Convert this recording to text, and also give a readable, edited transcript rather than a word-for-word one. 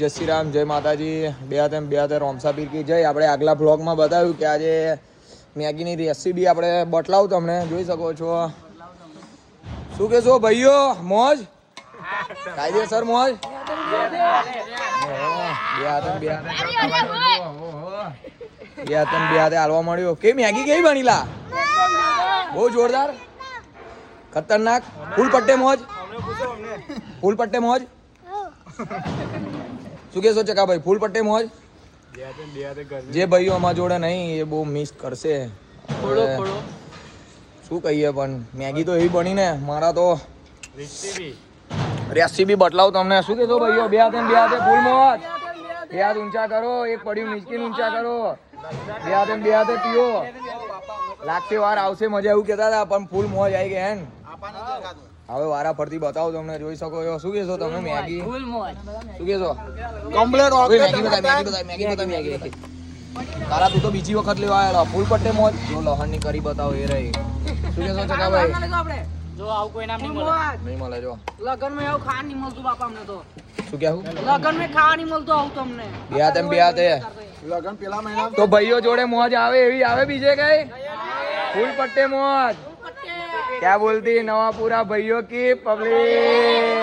જય શ્રી રામ, જય માતાજી, બે હાથે રોમસા પીર કી જય. આપણે આગલા બ્લોગમાં બતાવ્યું કે આજે મેગીની રેસીપી આપણે બતલાવું તમને, જોઈ શકો છો. શું કહેશો ભાઈઓ? મોજ કાયદેસર મોજ. બે હાથે હાલવા મળ્યો. કે મેગી કેવી બનીલા? બહુ જોરદાર, ખતરનાક. ફૂલ પટ્ટે મોજ, ફૂલ પટ્ટે મોજ. શું કહેશો ચકાભાઈ? ફૂલ પટ્ટે મોજ. જે ભાઈઓ અમારા જોડે નહીં એ બહુ મિસ કરશે. શું કહીએ, પણ મેગી તો એવી બની ને, મારા તો રેસીપી બતલાવું તમને. શું કહેશો ભાઈઓ? બે હાથે ફૂલ મોજ. બે હાથ ઊંચા કરો, એક પડ્યું નીચે ઊંચા કરો. બે હાથે પીઓ. લાગશે વાર આવશે મજા, એવું કહેતા હતા, પણ ફૂલ મોજ આવી ગઈ હેન. હવે વારા ફરતી બતાવો તમને, જોઈ શકો છો. શું કહેશો તમે? મેગી શું કહેશો? Complete Maggi. તારા તું તો બીજી વખત લેવા આવેલો. ફૂલ પટ્ટે મોજ. જો લહણની કરી બતાવો એ રહી. શું કહેશો ચકાભાઈ? જો આવું કોઈ નામ નહીં મળે. જો લગન માં આવું ખાવા નહીં મળતું બાપા અમને તો. શું કહેવું? લગન માં ખાવા નહીં મળતું આવું તમને. બે હાથે લગન પેલા મહિના તો ભાઈઓ જોડે મોજ આવે એવી આવે બીજે કઈ? ફૂલ પટ્ટે મોજ. क्या बोलती नवापुरा भाइयों की पब्लिक.